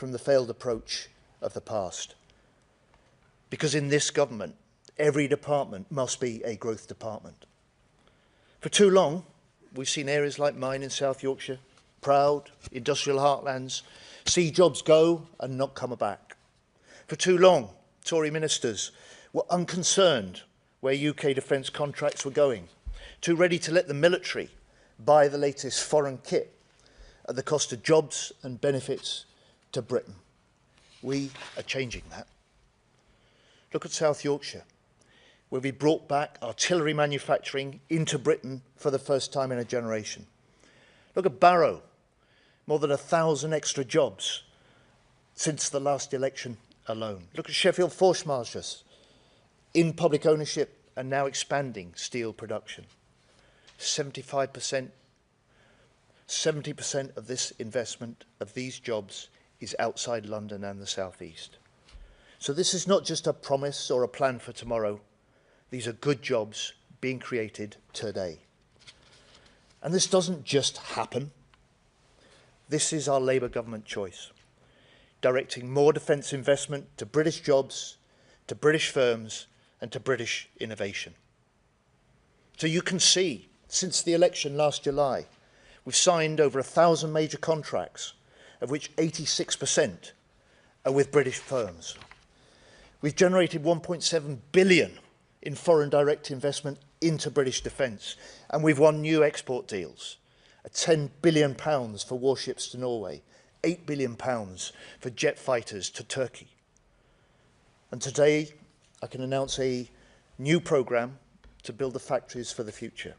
from the failed approach of the past. Because in this government, every department must be a growth department. For too long, we've seen areas like mine in South Yorkshire, proud industrial heartlands, see jobs go and not come back. For too long, Tory ministers were unconcerned where UK defence contracts were going, too ready to let the military buy the latest foreign kit at the cost of jobs and benefits to Britain. We are changing that. Look at South Yorkshire, where we brought back artillery manufacturing into Britain for the first time in a generation. Look at Barrow, more than 1,000 extra jobs since the last election alone. Look at Sheffield Force in public ownership and now expanding steel production. 70% of this investment, of these jobs, is outside London and the South East. So this is not just a promise or a plan for tomorrow. These are good jobs being created today. And this doesn't just happen. This is our Labour government choice, directing more defence investment to British jobs, to British firms, and to British innovation. So you can see, since the election last July, we've signed over 1,000 major contracts, of which 86% are with British firms. We've generated 1.7 billion in foreign direct investment into British defence, and we've won new export deals. £10 billion for warships to Norway, £8 billion for jet fighters to Turkey. And today, I can announce a new programme to build the factories for the future.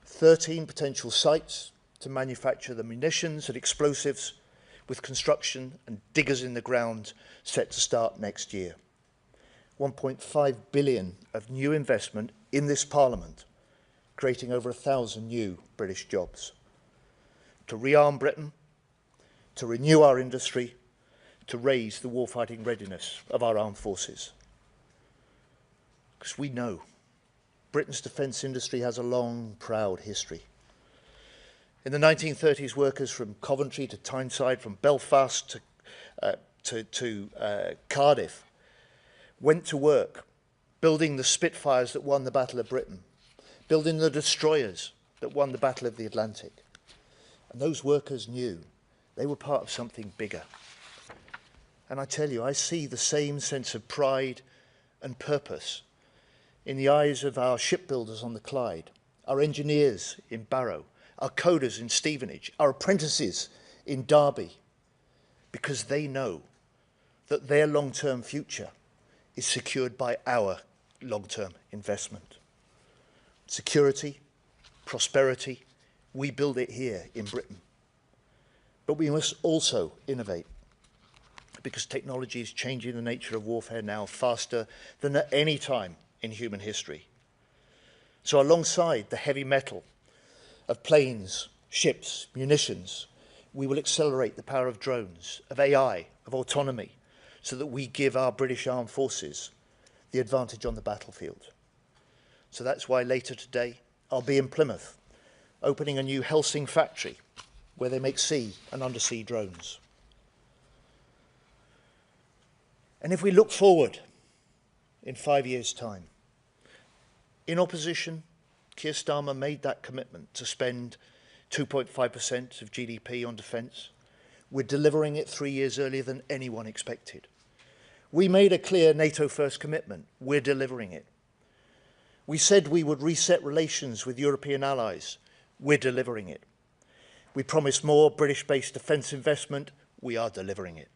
13 potential sites to manufacture the munitions and explosives, with construction and diggers in the ground set to start next year. 1.5 billion of new investment in this Parliament, creating over 1,000 new British jobs. To rearm Britain, to renew our industry, to raise the warfighting readiness of our armed forces. Because we know Britain's defence industry has a long, proud history. In the 1930s, workers from Coventry to Tyneside, from Belfast to Cardiff, went to work building the Spitfires that won the Battle of Britain, building the destroyers that won the Battle of the Atlantic. And those workers knew they were part of something bigger. And I tell you, I see the same sense of pride and purpose in the eyes of our shipbuilders on the Clyde, our engineers in Barrow, our coders in Stevenage, our apprentices in Derby, because they know that their long-term future is secured by our long-term investment. Security, prosperity, we build it here in Britain. But we must also innovate, because technology is changing the nature of warfare now faster than at any time in human history. So alongside the heavy metal of planes, ships, munitions, we will accelerate the power of drones, of AI, of autonomy, so that we give our British Armed Forces the advantage on the battlefield. So that's why later today I'll be in Plymouth, opening a new Helsing factory where they make sea and undersea drones. And if we look forward in 5 years' time, in opposition, Keir Starmer made that commitment to spend 2.5% of GDP on defence. We're delivering it 3 years earlier than anyone expected. We made a clear NATO-first commitment. We're delivering it. We said we would reset relations with European allies. We're delivering it. We promised more British-based defence investment. We are delivering it.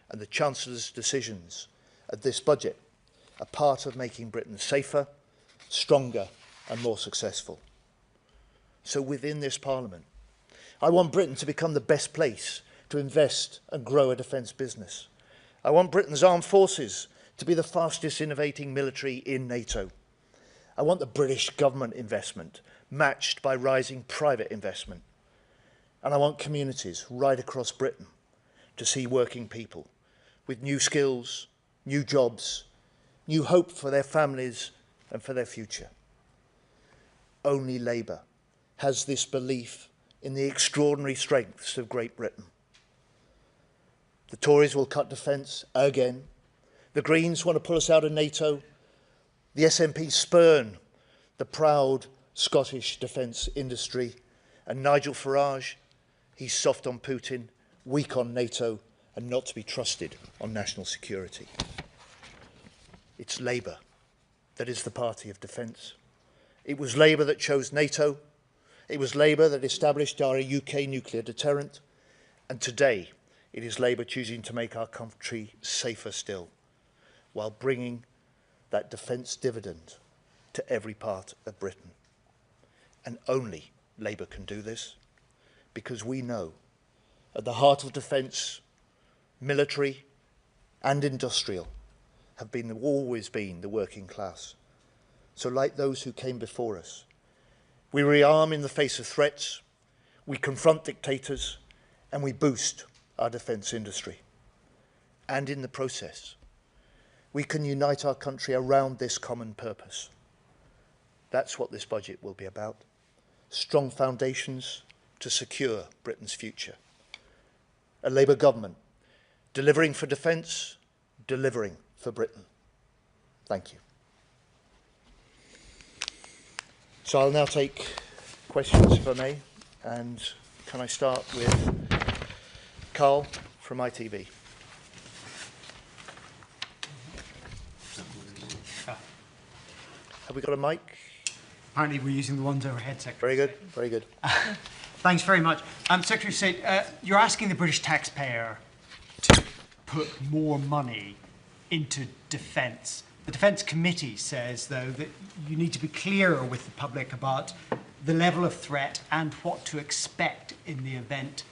And the Chancellor's decisions at this budget are part of making Britain safer, stronger and more successful. So within this Parliament, I want Britain to become the best place to invest and grow a defence business. I want Britain's armed forces to be the fastest innovating military in NATO. I want the British government investment matched by rising private investment. And I want communities right across Britain to see working people with new skills, new jobs, new hope for their families and for their future. Only Labour has this belief in the extraordinary strengths of Great Britain. Tories will cut defence again. The Greens want to pull us out of NATO. The SNP spurn the proud Scottish defence industry. And Nigel Farage, he's soft on Putin, weak on NATO, and not to be trusted on national security. It's Labour that is the party of defence. It was Labour that chose NATO. It was Labour that established our UK nuclear deterrent. And today, it is Labour choosing to make our country safer still, while bringing that defence dividend to every part of Britain. And only Labour can do this, because we know at the heart of defence, military and industrial, have always been the working class. So like those who came before us, we rearm in the face of threats, we confront dictators, and we boost our defence industry. And in the process, we can unite our country around this common purpose. That's what this budget will be about. Strong foundations to secure Britain's future. A Labour government delivering for defence, delivering for Britain. Thank you. So I'll now take questions, if I may. And can I start with Carl from ITV? Have we got a mic? Apparently we're using the ones overhead, Secretary. Very good, very good. Thanks very much. Secretary of State, you're asking the British taxpayer to put more money into defence. The Defence Committee says, though, that you need to be clearer with the public about the level of threat and what to expect in the event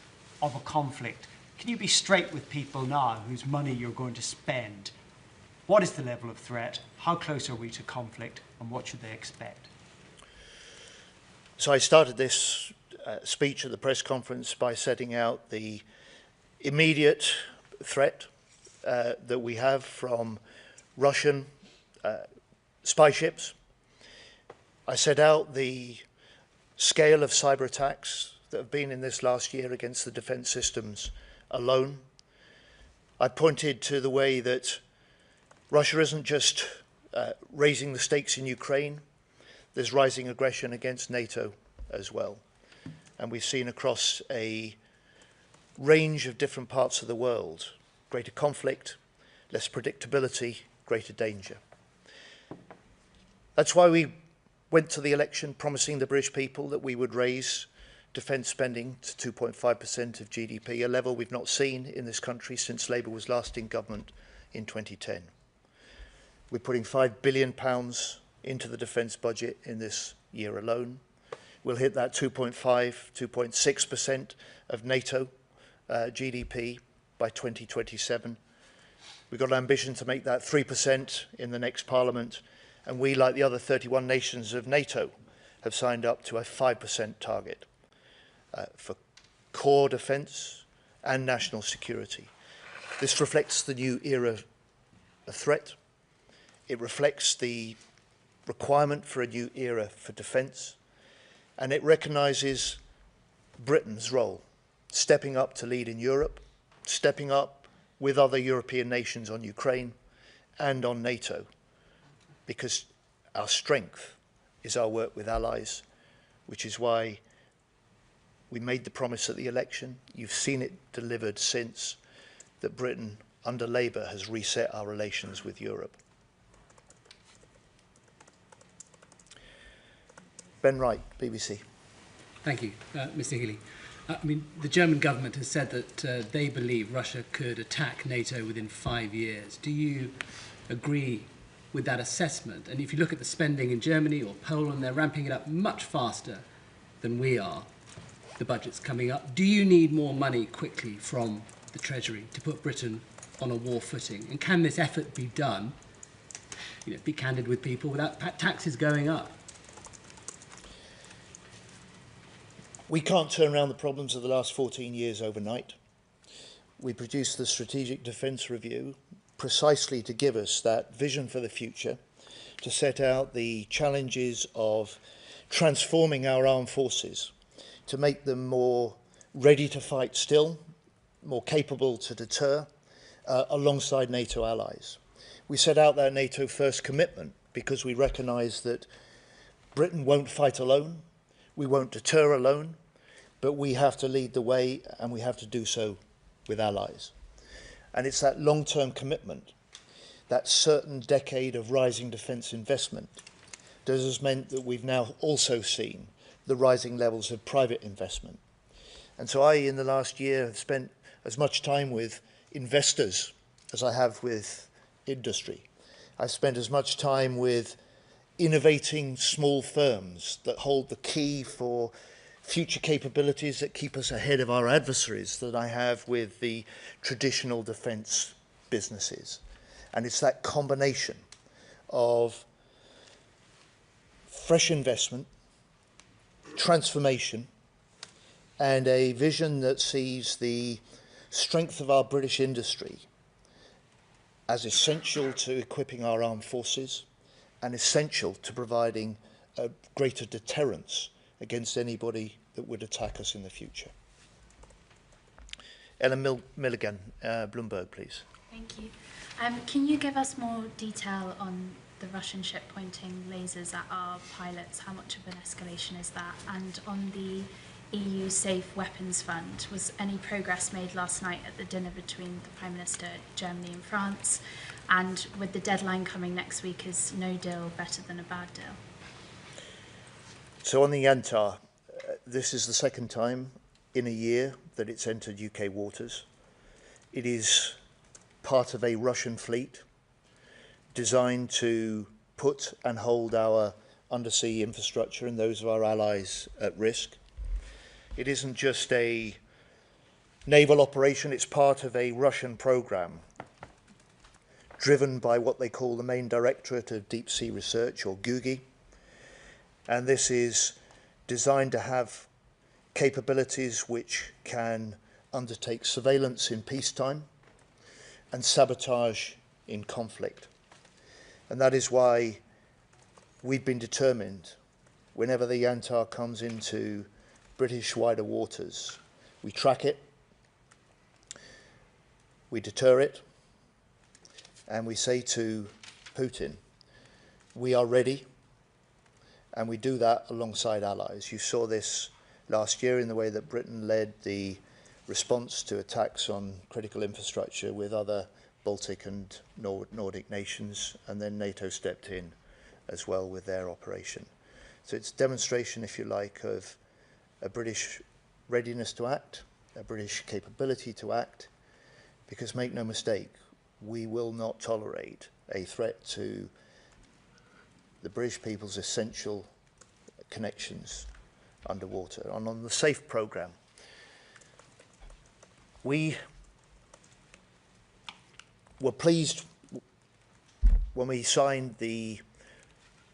of a conflict. Can you be straight with people now whose money you're going to spend? What is the level of threat? How close are we to conflict? And what should they expect? So I started this speech at the press conference by setting out the immediate threat that we have from Russian spy ships. I set out the scale of cyber attacks that have been in this last year against the defence systems alone. I pointed to the way that Russia isn't just raising the stakes in Ukraine, there's rising aggression against NATO as well. And we've seen across a range of different parts of the world, greater conflict, less predictability, greater danger. That's why we went to the election promising the British people that we would raise defence spending to 2.5% of GDP, a level we've not seen in this country since Labour was last in government in 2010. We're putting £5 billion into the defence budget in this year alone. We'll hit that 2.6% of NATO GDP by 2027. We've got an ambition to make that 3% in the next Parliament, and we, like the other 31 nations of NATO, have signed up to a 5% target for core defence and national security. This reflects the new era of threat. It reflects the requirement for a new era for defence, and it recognises Britain's role, stepping up to lead in Europe, stepping up with other European nations on Ukraine and on NATO, because our strength is our work with allies, which is why we made the promise at the election. You've seen it delivered since, that Britain, under Labour, has reset our relations with Europe. Ben Wright, BBC. Thank you, Mr. Healy. The German government has said that they believe Russia could attack NATO within 5 years. Do you agree with that assessment? And if you look at the spending in Germany or Poland, they're ramping it up much faster than we are. The budget's coming up. Do you need more money quickly from the Treasury to put Britain on a war footing? And can this effort be done, be candid with people, without taxes going up? We can't turn around the problems of the last 14 years overnight. We produced the Strategic Defence Review precisely to give us that vision for the future, to set out the challenges of transforming our armed forces, to make them more ready to fight still, more capable to deter, alongside NATO allies. We set out that NATO first commitment because we recognise that Britain won't fight alone, we won't deter alone, but we have to lead the way, and we have to do so with allies. And it's that long-term commitment, that certain decade of rising defence investment, that has meant that we've now also seen the rising levels of private investment. And so I, in the last year, have spent as much time with investors as I have with industry. I've spent as much time with innovating small firms that hold the key for future capabilities that keep us ahead of our adversaries that I have with the traditional defence businesses. And it's that combination of fresh investment, transformation, and a vision that sees the strength of our British industry as essential to equipping our armed forces and essential to providing a greater deterrence against anybody that would attack us in the future. Ellen Milligan, Bloomberg, please. Thank you. Can you give us more detail on the Russian ship pointing lasers at our pilots? How much of an escalation is that? And on the EU Safe Weapons Fund, was any progress made last night at the dinner between the Prime Minister, Germany and France? And with the deadline coming next week, is no deal better than a bad deal? So on the Yantar, this is the second time in a year that it's entered UK waters. It is part of a Russian fleet designed to put and hold our undersea infrastructure and those of our allies at risk. It isn't just a naval operation, it's part of a Russian program driven by what they call the Main Directorate of Deep Sea Research, or GUGI. And this is designed to have capabilities which can undertake surveillance in peacetime and sabotage in conflict. And that is why we've been determined, whenever the Yantar comes into British wider waters, we track it, we deter it, and we say to Putin, we are ready, and we do that alongside allies. You saw this last year in the way that Britain led the response to attacks on critical infrastructure with other Baltic and Nordic nations, and then NATO stepped in as well with their operation. So it's a demonstration, if you like, of a British readiness to act, a British capability to act, because make no mistake, we will not tolerate a threat to the British people's essential connections underwater. And on the SAFE programme, we were pleased when we signed the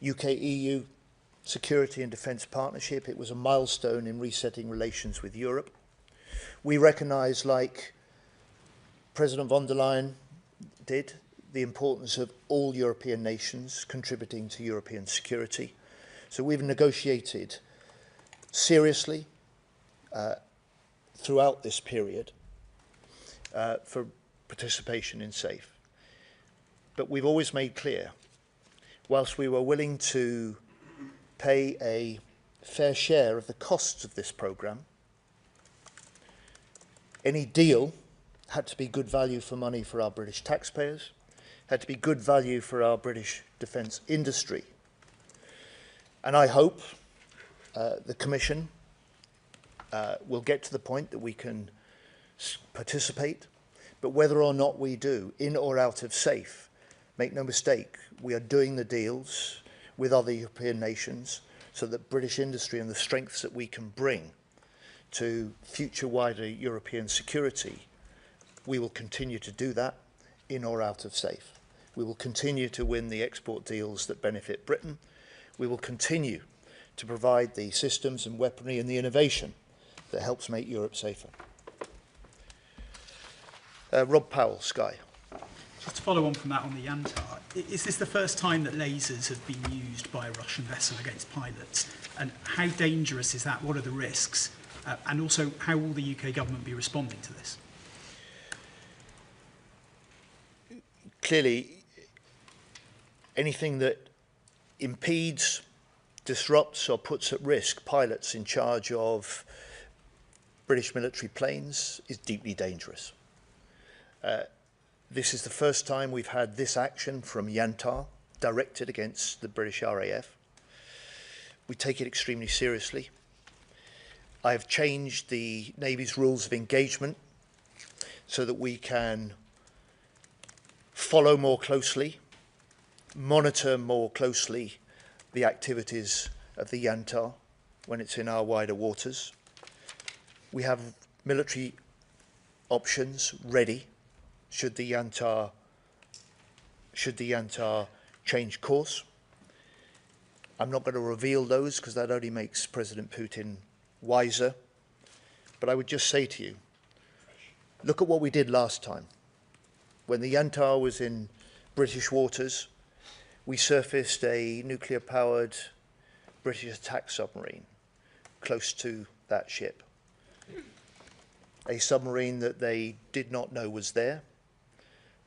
UK-EU Security and Defence Partnership. It was a milestone in resetting relations with Europe. We recognise, like President von der Leyen did, the importance of all European nations contributing to European security. So we've negotiated seriously throughout this period for participation in SAFE. But we've always made clear, whilst we were willing to pay a fair share of the costs of this programme, any deal had to be good value for money for our British taxpayers, had to be good value for our British defence industry. And I hope the Commission will get to the point that we can participate, but whether or not we do, in or out of SAFE, make no mistake, we are doing the deals with other European nations so that British industry and the strengths that we can bring to future wider European security, we will continue to do that in or out of SAFE. We will continue to win the export deals that benefit Britain. We will continue to provide the systems and weaponry and the innovation that helps make Europe safer. Rob Powell, Sky. Just to follow on from that on the Yantar, is this the first time that lasers have been used by a Russian vessel against pilots? And how dangerous is that? What are the risks? And also, how will the UK government be responding to this? clearly, anything that impedes, disrupts or puts at risk pilots in charge of British military planes is deeply dangerous. This is the first time we've had this action from Yantar directed against the British RAF. We take it extremely seriously. I have changed the Navy's rules of engagement so that we can follow more closely, monitor more closely the activities of the Yantar when it's in our wider waters. We have military options ready should the Yantar change course. I'm not going to reveal those because that only makes President Putin wiser. But I would just say to you, look at what we did last time. When the Yantar was in British waters, we surfaced a nuclear-powered British attack submarine close to that ship. A submarine that they did not know was there,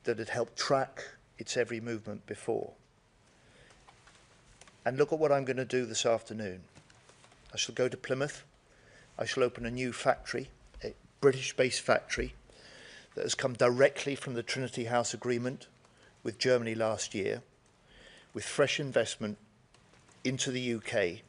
that had helped track its every movement before. And look at what I'm going to do this afternoon. I shall go to Plymouth. I shall open a new factory, a British-based factory that has come directly from the Trinity House Agreement with Germany last year, with fresh investment into the UK,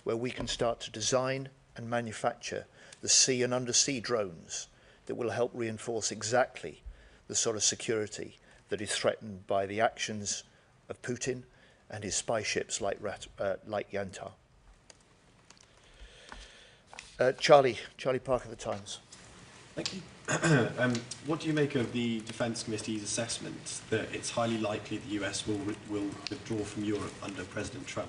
where we can start to design and manufacture the sea and undersea drones that will help reinforce exactly the sort of security that is threatened by the actions of Putin and his spy ships like Yantar. Charlie Parker, The Times. Thank you. What do you make of the Defence Committee's assessment that it's highly likely the US will withdraw from Europe under President Trump,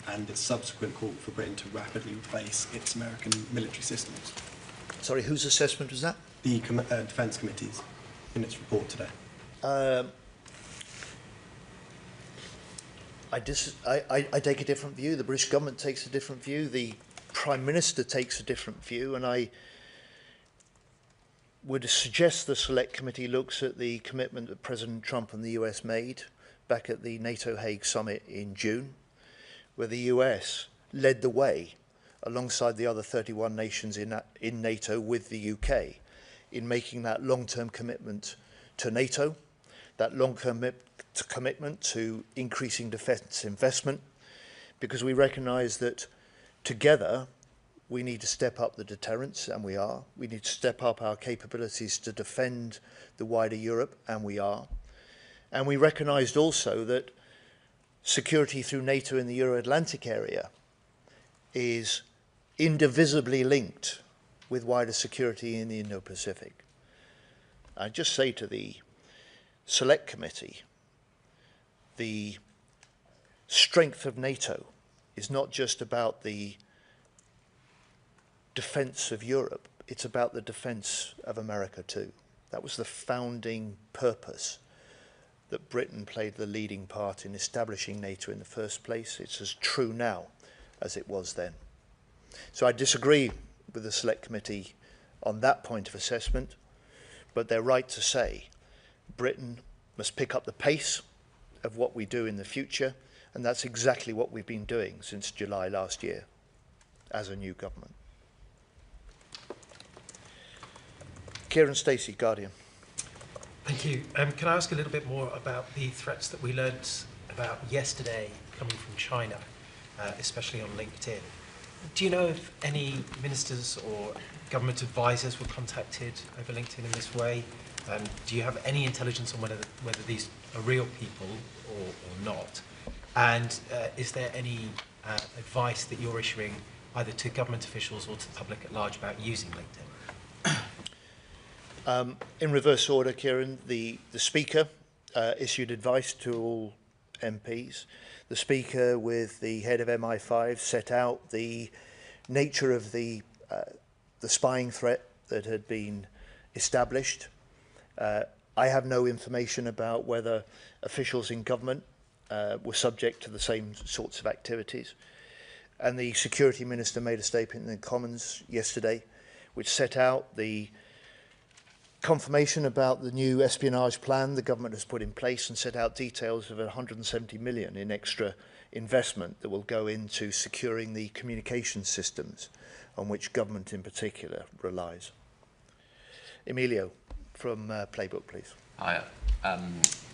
and its subsequent call for Britain to rapidly replace its American military systems? Sorry, whose assessment was that? The Defence Committee's in its report today. I take a different view. The British government takes a different view. The Prime Minister takes a different view, and I would suggest the Select Committee looks at the commitment that President Trump and the US made back at the NATO Hague summit in June, where the US led the way alongside the other 31 nations in NATO with the UK in making that long-term commitment to NATO, that long-term commitment to increasing defence investment, because we recognise that together we need to step up the deterrence, and we are. We need to step up our capabilities to defend the wider Europe, and we are. And we recognised also that security through NATO in the Euro-Atlantic area is indivisibly linked with wider security in the Indo-Pacific. I just say to the Select Committee, the strength of NATO is not just about the defence of Europe, it's about the defence of America too. That was the founding purpose that Britain played the leading part in establishing NATO in the first place. It's as true now as it was then. So I disagree with the Select Committee on that point of assessment, but they're right to say Britain must pick up the pace of what we do in the future, and that's exactly what we've been doing since July last year as a new government. Kieran Stacey, Guardian. Thank you. Can I ask a little bit more about the threats that we learnt about yesterday coming from China, especially on LinkedIn? Do you know if any ministers or government advisors were contacted over LinkedIn in this way? Do you have any intelligence on whether these are real people or not? And is there any advice that you're issuing either to government officials or to the public at large about using LinkedIn? In reverse order, Kieran, the Speaker issued advice to all MPs. The Speaker, with the head of MI5, set out the nature of the spying threat that had been established. I have no information about whether officials in government were subject to the same sorts of activities. And the Security Minister made a statement in the Commons yesterday which set out the confirmation about the new espionage plan the government has put in place and set out details of 170 million in extra investment that will go into securing the communication systems on which government in particular relies. Emilio from Playbook, please. Hi,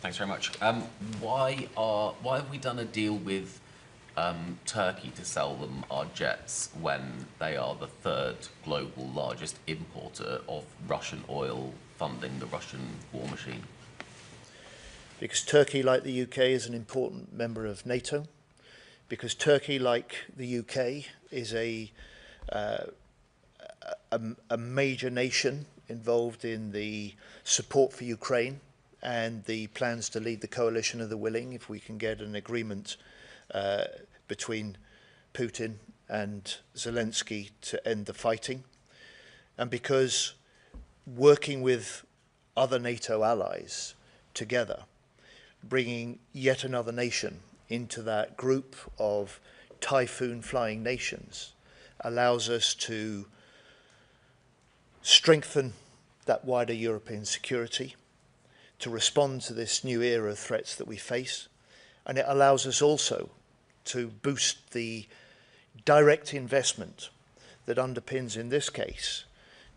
thanks very much. Why have we done a deal with Turkey to sell them our jets when they are the third global largest importer of Russian oil, funding the Russian war machine? Because Turkey, like the UK, is an important member of NATO. Because Turkey, like the UK, is a major nation involved in the support for Ukraine and the plans to lead the coalition of the willing if we can get an agreement between Putin and Zelensky to end the fighting. And because working with other NATO allies together, bringing yet another nation into that group of typhoon flying nations allows us to strengthen that wider European security, to respond to this new era of threats that we face, and it allows us also to boost the direct investment that underpins, in this case,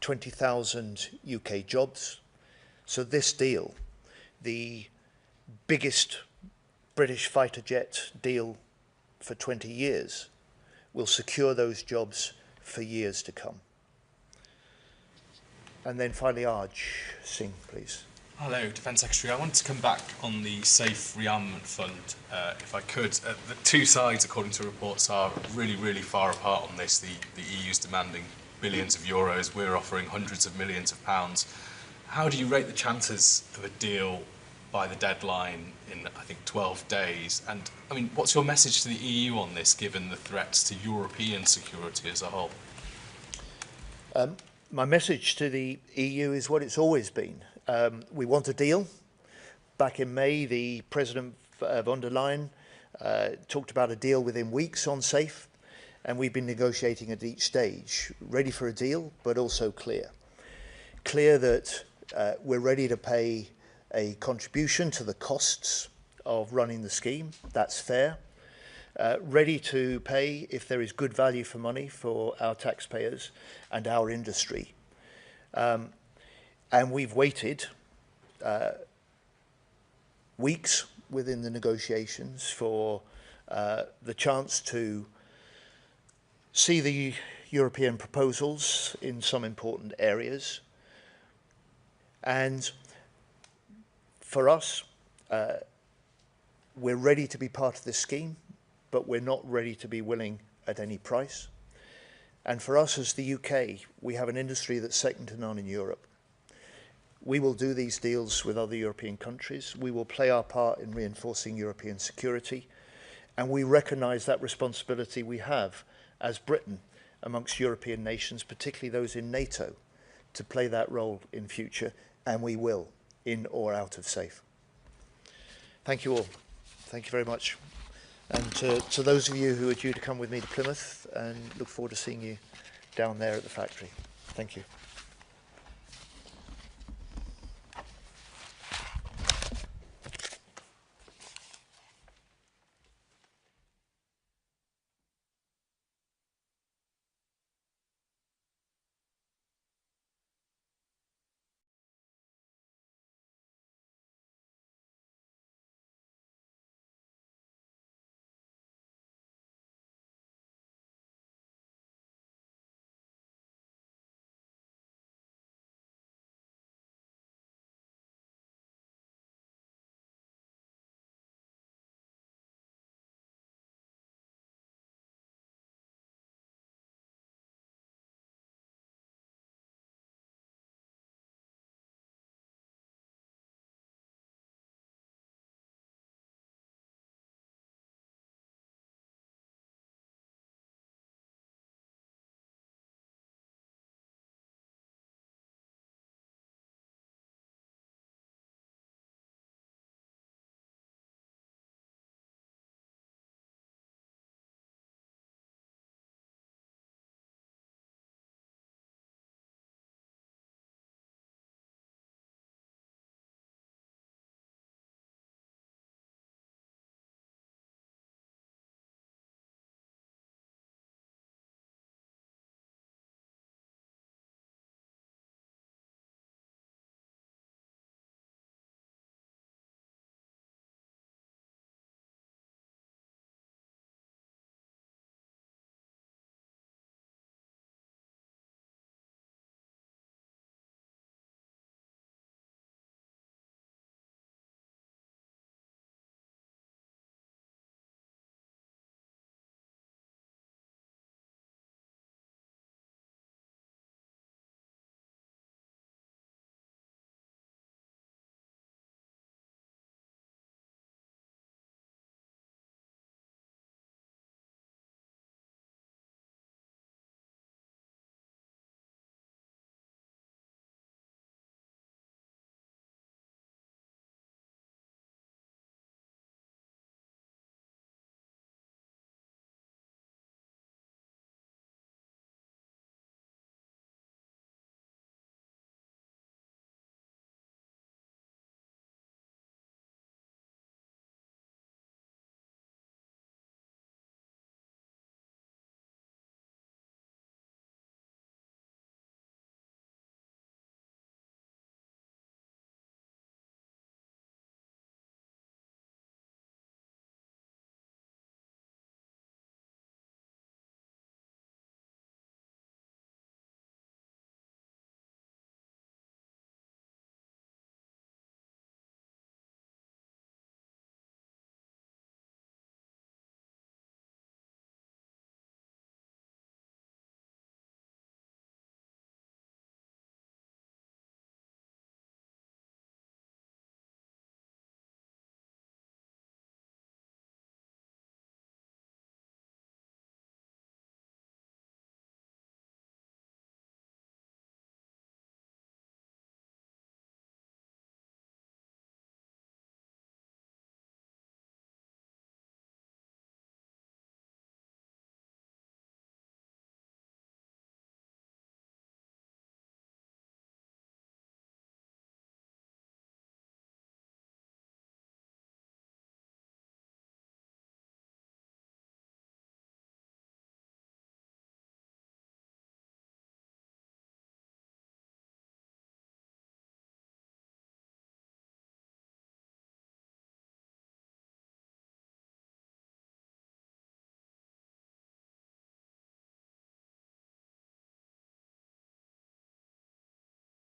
20,000 UK jobs. So this deal, the biggest British fighter jet deal for 20 years, will secure those jobs for years to come. And then finally, Arj Singh, please. Hello, Defence Secretary. I wanted to come back on the Safe Rearmament Fund, if I could. The two sides, according to reports, are really far apart on this. The EU's demanding billions of euros. We're offering hundreds of millions of pounds. How do you rate the chances of a deal by the deadline in, I think, 12 days? And, I mean, what's your message to the EU on this, given the threats to European security as a whole? My message to the EU is what it's always been. We want a deal. Back in May, the President von der Leyen talked about a deal within weeks on SAFE, and we've been negotiating at each stage, ready for a deal, but also clear. Clear that we're ready to pay a contribution to the costs of running the scheme. That's fair. Ready to pay if there is good value for money for our taxpayers and our industry. And we've waited weeks within the negotiations for the chance to see the European proposals in some important areas. And for us, we're ready to be part of this scheme, but we're not ready to be willing at any price. And for us as the UK, we have an industry that's second to none in Europe. We will do these deals with other European countries. We will play our part in reinforcing European security. And we recognise that responsibility we have as Britain amongst European nations, particularly those in NATO, to play that role in future. And we will, in or out of SAFE. Thank you all. Thank you very much. And to those of you who are due to come with me to Plymouth, and look forward to seeing you down there at the factory. Thank you.